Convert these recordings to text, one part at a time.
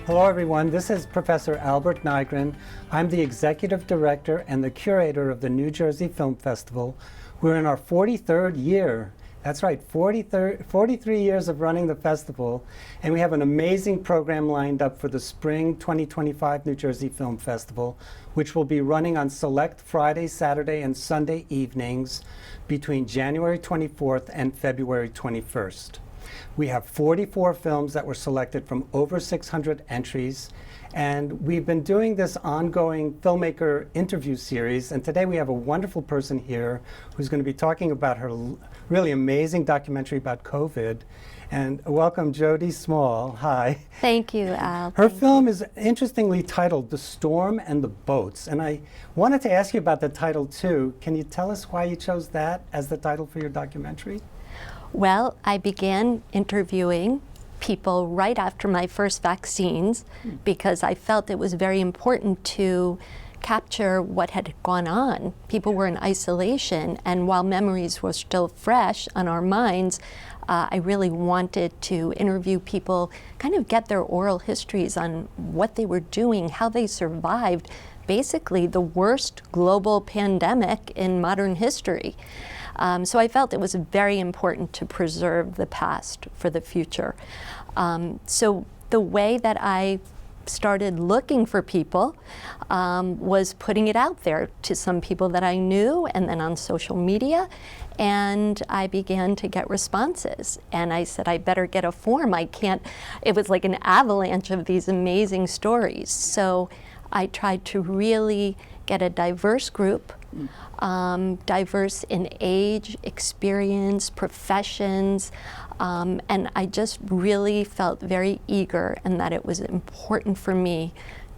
Hello everyone, this is Professor Albert Nygren. I'm the Executive Director and the Curator of the New Jersey Film Festival. We're in our 43rd year. That's right, 43 years of running the festival, and we have an amazing program lined up for the Spring 2025 New Jersey Film Festival, which will be running on select Friday, Saturday, and Sunday evenings between January 24th and February 21st. We have 44 films that were selected from over 600 entries, and we've been doing this ongoing filmmaker interview series, and today we have a wonderful person here who's going to be talking about her really amazing documentary about COVID. And welcome, Jody Small. Hi. Thank you, Al. Her film is interestingly titled The Storm and the Boats, and I wanted to ask you about the title too. Can you tell us why you chose that as the title for your documentary? Well, I began interviewing people right after my first vaccines because I felt it was very important to capture what had gone on. People were in isolation, and while memories were still fresh on our minds, I really wanted to interview people, kind of get their oral histories on what they were doing, how they survived basically the worst global pandemic in modern history. So I felt it was very important to preserve the past for the future. So the way that I started looking for people was putting it out there to some people that I knew, and then on social media, and I began to get responses. And I said, I better get a form. It was like an avalanche of these amazing stories. So I tried to really get a diverse group, diverse in age, experience, professions, and I just really felt very eager and that it was important for me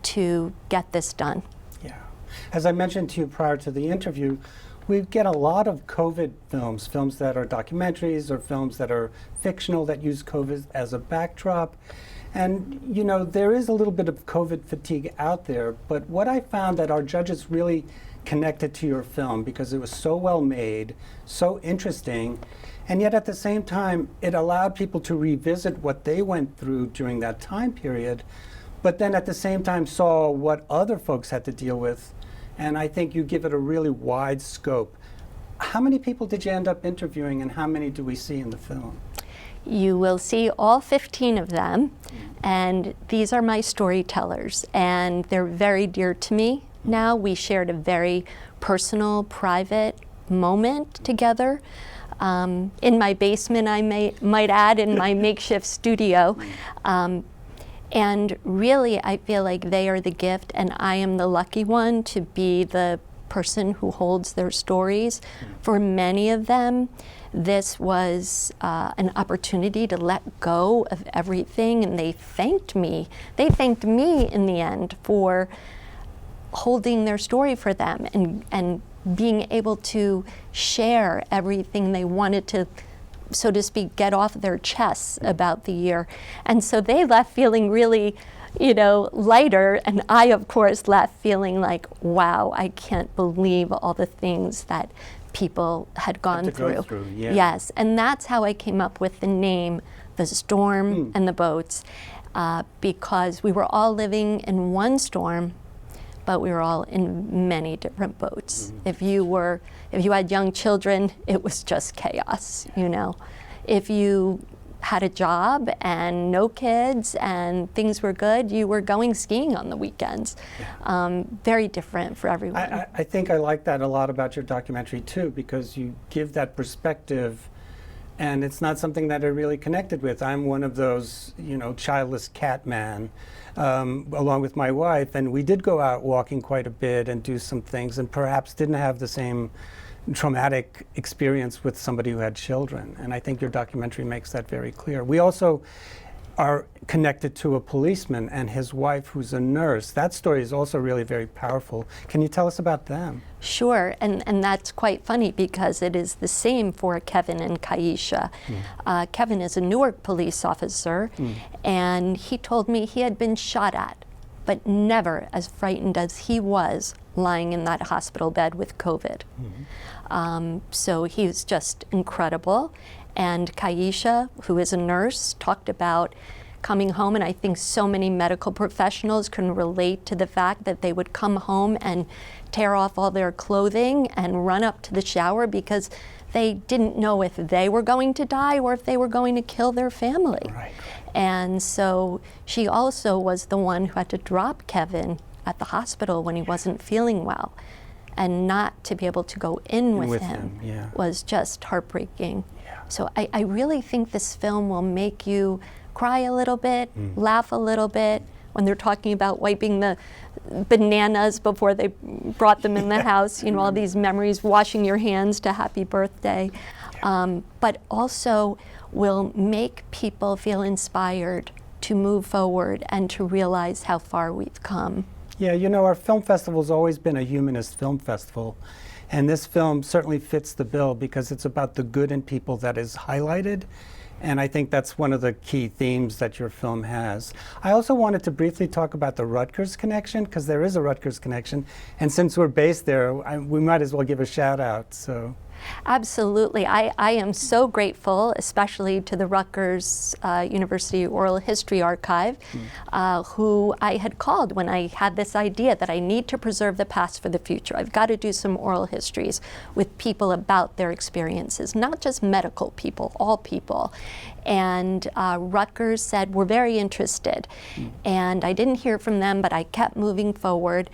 to get this done. Yeah. As I mentioned to you prior to the interview, we get a lot of COVID films that are documentaries or films that are fictional that use COVID as a backdrop. And, you know, there is a little bit of COVID fatigue out there, but what I found that our judges really connected to your film because it was so well made, so interesting, and yet at the same time, it allowed people to revisit what they went through during that time period, but then at the same time saw what other folks had to deal with, and I think you give it a really wide scope. How many people did you end up interviewing, and how many do we see in the film? You will see all 15 of them, and these are my storytellers, and they're very dear to me now. We shared a very personal, private moment together in my basement, I might add, in my makeshift studio. And really, I feel like they are the gift, and I am the lucky one to be the person who holds their stories. For many of them, this was an opportunity to let go of everything, and they thanked me. They thanked me in the end for holding their story for them and being able to share everything they wanted to, so to speak, get off their chests about the year. And so they left feeling really, lighter, and I, of course, left feeling like, wow, I can't believe all the things that people had gone through. Yeah. Yes, and that's how I came up with the name, The Storm and the Boats, because we were all living in one storm, but we were all in many different boats. If you had young children, it was just chaos, If you had a job and no kids and things were good, you were going skiing on the weekends. Very different for everyone. I think I like that a lot about your documentary too, because you give that perspective, and it's not something that I really connected with. I'm one of those, childless cat man, along with my wife, and we did go out walking quite a bit and do some things, and perhaps didn't have the same traumatic experience with somebody who had children. And I think your documentary makes that very clear. We also are connected to a policeman and his wife who's a nurse. That story is also really very powerful. Can you tell us about them? Sure, and that's quite funny because it is the same for Kevin and Kaisha. Kevin is a Newark police officer, and he told me he had been shot at, but never as frightened as he was lying in that hospital bed with COVID. So he was just incredible. And Kaisha, who is a nurse, talked about coming home, and I think so many medical professionals can relate to the fact that they would come home and tear off all their clothing and run up to the shower because they didn't know if they were going to die or if they were going to kill their family. Right. And so she also was the one who had to drop Kevin at the hospital when he wasn't feeling well. And not to be able to go in with him yeah. was just heartbreaking. Yeah. So I really think this film will make you cry a little bit, laugh a little bit, when they're talking about wiping the bananas before they brought them in the house, you know, all these memories, washing your hands to happy birthday. But also will make people feel inspired to move forward and to realize how far we've come. Yeah, you know, our film festival's always been a humanist film festival, and this film certainly fits the bill because it's about the good in people that is highlighted, and I think that's one of the key themes that your film has. I also wanted to briefly talk about the Rutgers connection, because there is a Rutgers connection, and since we're based there, we might as well give a shout out. So. Absolutely. I am so grateful, especially to the Rutgers University Oral History Archive, who I had called when I had this idea that I need to preserve the past for the future. I've got to do some oral histories with people about their experiences, not just medical people, all people. And Rutgers said, we're very interested. And I didn't hear from them, but I kept moving forward.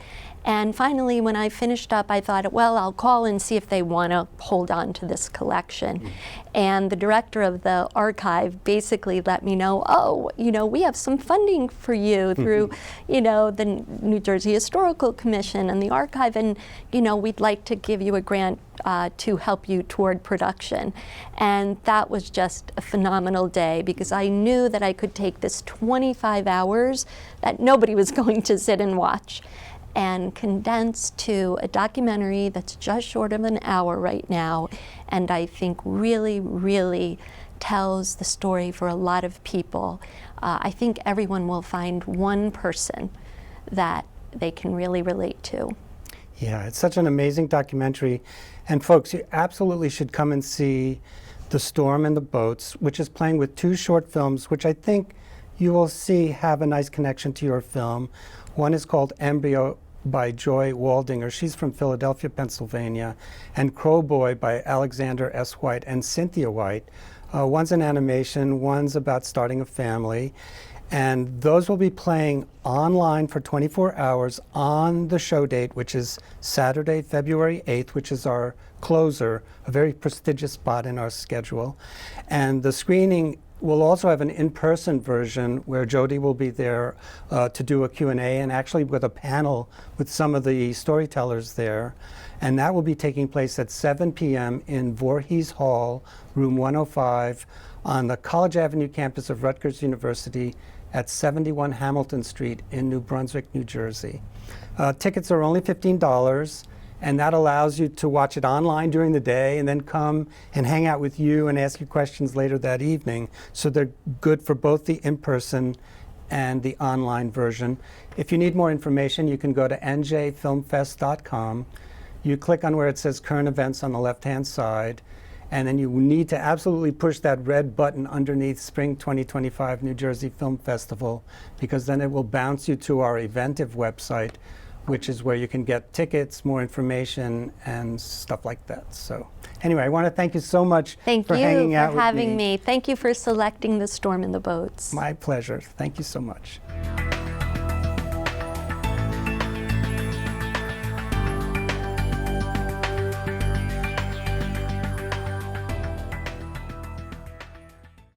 And finally, when I finished up, I thought, well, I'll call and see if they want to hold on to this collection. And the director of the archive basically let me know, oh, you know, we have some funding for you through, you know, the New Jersey Historical Commission and the archive, and, you know, we'd like to give you a grant to help you toward production. And that was just a phenomenal day because I knew that I could take this 25 hours that nobody was going to sit and watch and condense to a documentary that's just short of an hour right now, and I think really, really tells the story for a lot of people. I think everyone will find one person that they can really relate to. Yeah, it's such an amazing documentary, and folks, you absolutely should come and see The Storm and the Boats, which is playing with 2 short films, which I think you will see have a nice connection to your film. One is called Embryo by Joy Waldinger. She's from Philadelphia, Pennsylvania, and Crow Boy by Alexander S. White and Cynthia White. One's an animation, one's about starting a family, and those will be playing online for 24 hours on the show date, which is Saturday, February 8th, which is our closer, a very prestigious spot in our schedule. And the screening will also have an in-person version where Jody will be there to do a Q&A, and actually with a panel with some of the storytellers there. And that will be taking place at 7 p.m. in Voorhees Hall, room 105, on the College Avenue campus of Rutgers University at 71 Hamilton Street in New Brunswick, New Jersey. Tickets are only $15. And that allows you to watch it online during the day and then come and hang out with you and ask you questions later that evening. So they're good for both the in-person and the online version. If you need more information, you can go to njfilmfest.com. You click on where it says current events on the left-hand side, and then you need to absolutely push that red button underneath Spring 2025 New Jersey Film Festival, because then it will bounce you to our Eventive website, which is where you can get tickets, more information, and stuff like that. So anyway, I want to thank you so much for hanging out with me. Thank you for having me. Thank you for selecting The Storm and the Boats. My pleasure. Thank you so much.